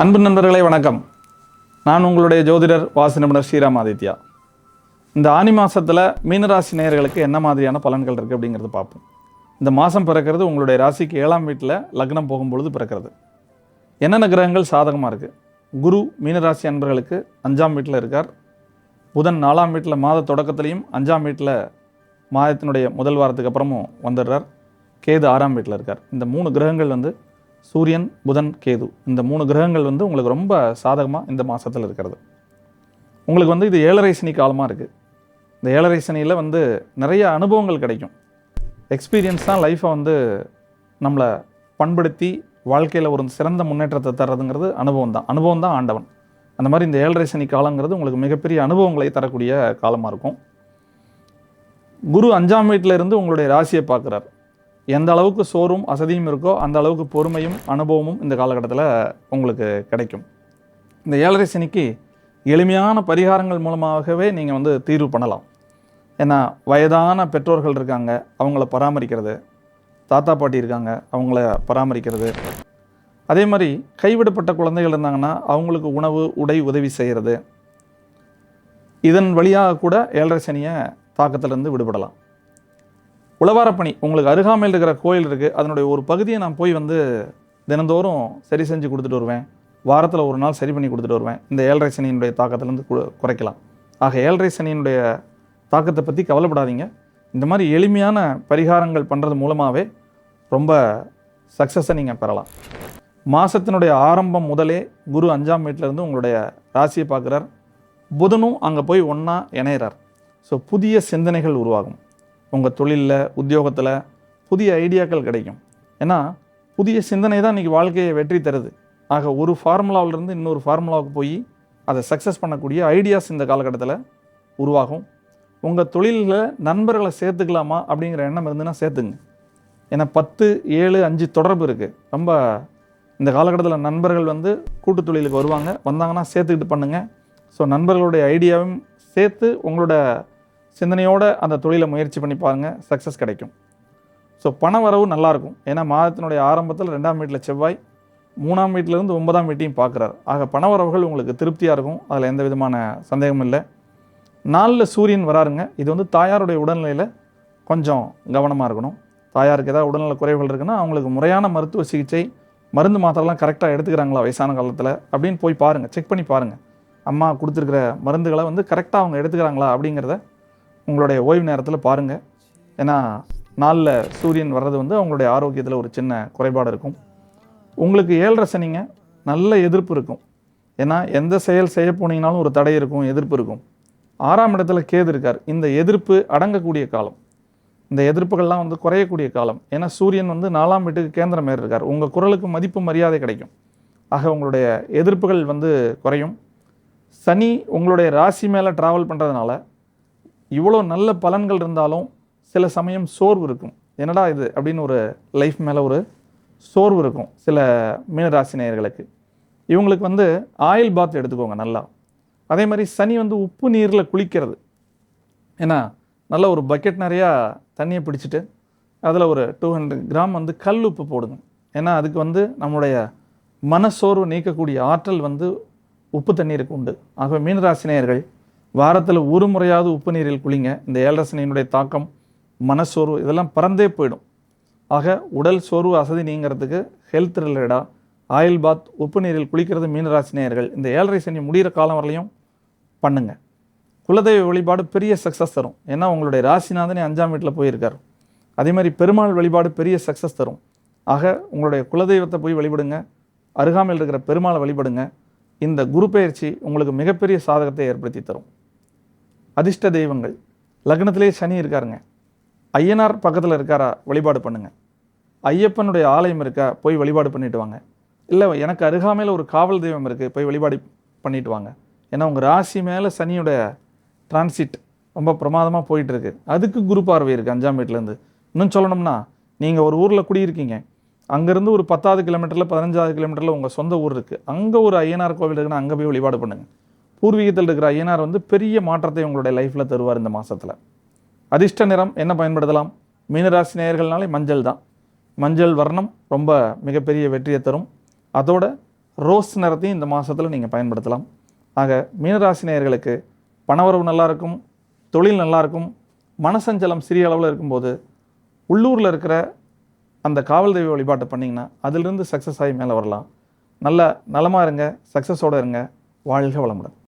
அன்பு நண்பர்களே வணக்கம். நான் உங்களுடைய ஜோதிடர் வாசி நிபுணர் ஸ்ரீராம் ஆதித்யா. இந்த ஆனி மாதத்தில் மீனராசி நேயர்களுக்கு என்ன மாதிரியான பலன்கள் இருக்குது அப்படிங்கிறது பார்ப்போம். இந்த மாதம் பிறக்கிறது உங்களுடைய ராசிக்கு 7ஆம் வீட்டில் லக்னம் போகும்பொழுது பிறக்கிறது. என்னென்ன கிரகங்கள் சாதகமாக இருக்குது? குரு மீனராசி அன்பர்களுக்கு 5ஆம் வீட்டில் இருக்கார். புதன் 4ஆம் வீட்டில் மாத தொடக்கத்துலேயும் 5ஆம் வீட்டில் மாதத்தினுடைய முதல் வாரத்துக்கு அப்புறமும் வந்துடுறார். கேது 6ஆம் வீட்டில் இருக்கார். இந்த 3 கிரகங்கள் சூரியன், புதன், கேது, இந்த 3 கிரகங்கள் உங்களுக்கு ரொம்ப சாதகமாக இந்த மாதத்தில் இருக்கிறது. உங்களுக்கு இது 7.5 சனி காலமாக இருக்குது. இந்த 7.5 சனியில் நிறைய அனுபவங்கள் கிடைக்கும். எக்ஸ்பீரியன்ஸ் தான் லைஃப்பை நம்மளை பண்படுத்தி வாழ்க்கையில் ஒரு சிறந்த முன்னேற்றத்தை தர்றதுங்கிறது அனுபவம் தான் ஆண்டவன். அந்த மாதிரி இந்த 7.5 சனி காலங்கிறது உங்களுக்கு மிகப்பெரிய அனுபவங்களை தரக்கூடிய காலமாக இருக்கும். குரு 5ஆம் வீட்டில் இருந்து உங்களுடைய ராசியை பார்க்குறார். எந்த அளவுக்கு சோர்வும் அசதியும் இருக்கோ அந்த அளவுக்கு பொறுமையும் அனுபவமும் இந்த காலகட்டத்தில் உங்களுக்கு கிடைக்கும். இந்த 7.5 சனிக்கு எளிமையான பரிகாரங்கள் மூலமாகவே நீங்கள் தீர்வு பண்ணலாம். ஏன்னா வயதான பெற்றோர்கள் இருக்காங்க, அவங்கள பராமரிக்கிறது, தாத்தா பாட்டி இருக்காங்க, அவங்கள பராமரிக்கிறது, அதே மாதிரி கைவிடப்பட்ட குழந்தைகள் இருந்தாங்கன்னா அவங்களுக்கு உணவு, உடை உதவி செய்கிறது, இதன் வழியாக கூட 7.5 சனியை தாக்கத்திலிருந்து விடுபடலாம். உழவாரப்பணி, உங்களுக்கு அருகாமையில் இருக்கிற கோயில் இருக்குது, அதனுடைய ஒரு பகுதியை நான் போய் தினந்தோறும் சரி செஞ்சு கொடுத்துட்டு வருவேன், வாரத்தில் ஒரு நாள் சரி பண்ணி கொடுத்துட்டு வருவேன். இந்த 7.5 சனியினுடைய தாக்கத்திலேருந்து குறைக்கலாம். ஆக 7.5 சனியினுடைய தாக்கத்தை பற்றி கவலைப்படாதீங்க. இந்த மாதிரி எளிமையான பரிகாரங்கள் பண்ணுறது மூலமாகவே ரொம்ப சக்ஸஸை நீங்கள் பெறலாம். மாதத்தினுடைய ஆரம்பம் முதலே குரு 5ஆம் வீட்டிலேருந்து உங்களுடைய ராசியை பார்க்குறார். புதனும் அங்கே போய் ஒன்றா இணையிறார். ஸோ புதிய சிந்தனைகள் உருவாகும். உங்கள் தொழிலில், உத்தியோகத்தில் புதிய ஐடியாக்கள் கிடைக்கும். ஏன்னா புதிய சிந்தனை தான் இன்றைக்கி வாழ்க்கையை வெற்றி தருது. ஆக ஒரு ஃபார்முலாவிலேருந்து இன்னொரு ஃபார்முலாவுக்கு போய் அதை சக்ஸஸ் பண்ணக்கூடிய ஐடியாஸ் இந்த காலகட்டத்தில் உருவாகும். உங்கள் தொழிலில் நண்பர்களை சேர்த்துக்கலாமா அப்படிங்கிற எண்ணம் இருந்துன்னா சேர்த்துங்க. ஏன்னா 10, 7, 5 தொடர்பு இருக்குது. ரொம்ப இந்த காலகட்டத்தில் நண்பர்கள் கூட்டு தொழிலுக்கு வந்தாங்கன்னா சேர்த்துக்கிட்டு பண்ணுங்கள். ஸோ நண்பர்களுடைய ஐடியாவும் சேர்த்து உங்களோட சிந்தனையோடு அந்த தொழிலை முயற்சி பண்ணி பாருங்கள், சக்ஸஸ் கிடைக்கும். ஸோ பண வரவு நல்லாயிருக்கும். ஏன்னா மாதத்தினுடைய ஆரம்பத்தில் 2ஆம் வீட்டில் செவ்வாய், 3ஆம் வீட்டிலேருந்து 9ஆம் வீட்டையும் பார்க்குறாரு. ஆக பண வரவுகள் உங்களுக்கு திருப்தியாக இருக்கும், அதில் எந்த விதமான சந்தேகமும் இல்லை. 4ல் சூரியன் வராருங்க. இது தாயாருடைய உடல்நிலையில் கொஞ்சம் கவனமாக இருக்கணும். தாயாருக்கு ஏதாவது உடல்நல குறைவுகள் இருக்குன்னா அவங்களுக்கு முறையான மருத்துவ சிகிச்சை, மருந்து மாத்திரைலாம் கரெக்டாக எடுத்துக்கிறாங்களா வயசான காலத்தில் அப்படின்னு போய் பாருங்கள், செக் பண்ணி பாருங்கள். அம்மா கொடுத்துருக்கிற மருந்துகளை கரெக்டாக அவங்க எடுத்துக்கிறாங்களா அப்படிங்கிறத உங்களுடைய ஓய்வு நேரத்தில் பாருங்கள். ஏன்னா 4ல் சூரியன் வர்றது அவங்களுடைய ஆரோக்கியத்தில் ஒரு சின்ன குறைபாடு இருக்கும். உங்களுக்கு 7.5 சனிங்க நல்ல எதிர்ப்பு இருக்கும். ஏன்னா எந்த செயல் செய்ய போனீங்கனாலும் ஒரு தடை இருக்கும், எதிர்ப்பு இருக்கும். 6ஆம் இடத்துல கேது இருக்கார். இந்த எதிர்ப்பு அடங்கக்கூடிய காலம், இந்த எதிர்ப்புகள்லாம் குறையக்கூடிய காலம். ஏன்னா சூரியன் 4ஆம் வீட்டுக்கு கேந்திரம் மாரி இருக்கார். உங்கள் குரலுக்கு மதிப்பு மரியாதை கிடைக்கும். ஆக உங்களுடைய எதிர்ப்புகள் குறையும். சனி உங்களுடைய ராசி மேலே ட்ராவல் பண்ணுறதுனால இவ்வளோ நல்ல பலன்கள் இருந்தாலும் சில சமயம் சோர்வு இருக்கும். என்னடா இது அப்படின்னு ஒரு லைஃப் மேலே ஒரு சோர்வு இருக்கும் சில மீனராசி நேயர்களுக்கு. இவங்களுக்கு ஆயில் பாத் எடுத்துக்கோங்க நல்லா. அதே மாதிரி சனி உப்பு நீரில் குளிக்கிறது. ஏன்னா நல்ல ஒரு பக்கெட் நிறையா தண்ணியை பிடிச்சிட்டு அதில் ஒரு 200 கிராம் கல் உப்பு போடுங்க. ஏன்னா அதுக்கு நம்முடைய மனசோர்வு நீக்கக்கூடிய ஆற்றல் உப்பு தண்ணீருக்கு உண்டு. ஆகவே மீனராசி நேயர்கள் வாரத்தில் ஒரு முறையாவது உப்பு நீரில் குளிங்க. இந்த 7.5 சனியினுடைய தாக்கம், மனசோர்வு இதெல்லாம் பறந்தே போயிடும். ஆக உடல் சோர்வு, அசதி நீங்கிறதுக்கு ஹெல்த் ரிலேட்டடாக ஆயில் பாத், உப்பு நீரில் குளிக்கிறது மீனராசி நேயர்கள் இந்த 7.5 சனி முடிகிற காலம் வரலையும் பண்ணுங்கள். குலதெய்வ வழிபாடு பெரிய சக்ஸஸ் தரும். ஏன்னா உங்களுடைய ராசிநாதனே 5ஆம் வீட்டில் போயிருக்கார். அதே மாதிரி பெருமாள் வழிபாடு பெரிய சக்ஸஸ் தரும். ஆக உங்களுடைய குலதெய்வத்தை போய் வழிபடுங்க, அருகாமையில் இருக்கிற பெருமாளை வழிபடுங்க. இந்த குரு பெயர்ச்சி உங்களுக்கு மிகப்பெரிய சாதகத்தை ஏற்படுத்தி தரும். அதிர்ஷ்ட தெய்வங்கள், லக்னத்திலே சனி இருக்காருங்க, ஐயனார் பக்கத்தில் இருக்காரா வழிபாடு பண்ணுங்கள். ஐயப்பனுடைய ஆலயம் இருக்கா, போய் வழிபாடு பண்ணிட்டு வாங்க. இல்லை எனக்கு அருகாமையில் ஒரு காவல் தெய்வம் இருக்குது, போய் வழிபாடு பண்ணிட்டு வாங்க. ஏன்னா உங்கள் ராசி மேலே சனியோட டிரான்சிட் ரொம்ப பிரமாதமாக போயிட்டுருக்கு. அதுக்கு குரு பார்வை இருக்குது 5ஆம் வீட்டிலேருந்து. இன்னும் சொல்லணும்னா நீங்கள் ஒரு ஊரில் குடியிருக்கீங்க, அங்கேருந்து ஒரு 10வது கிலோமீட்டரில் 15வது கிலோமீட்டரில் உங்கள் சொந்த ஊர் இருக்குது, அங்கே ஒரு ஐயனார் கோவில் இருக்குன்னா அங்கே போய் வழிபாடு பண்ணுங்கள். பூர்வீகத்தில் இருக்கிற ஐயனார் பெரிய மாற்றத்தை உங்களுடைய லைஃப்பில் தருவார் இந்த மாதத்தில். அதிர்ஷ்ட நிறம் என்ன பயன்படுத்தலாம்? மீனராசி நேயர்கள்னாலே மஞ்சள் தான். மஞ்சள் வர்ணம் ரொம்ப மிகப்பெரிய வெற்றியை தரும். அதோட ரோஸ் நிறத்தையும் இந்த மாதத்தில் நீங்கள் பயன்படுத்தலாம். ஆக மீனராசி நேயர்களுக்கு பணவரவு நல்லாயிருக்கும், தொழில் நல்லாயிருக்கும், மனசஞ்சலம் சிறிய அளவில் இருக்கும்போது உள்ளூரில் இருக்கிற அந்த காவல் தெய்வ வழிபாட்டை பண்ணிங்கன்னா அதிலிருந்து சக்ஸஸ் ஆகி மேலே வரலாம். நல்ல நலமாக இருங்க, சக்ஸஸோடு இருங்க. வாழ்க வளமுடன்.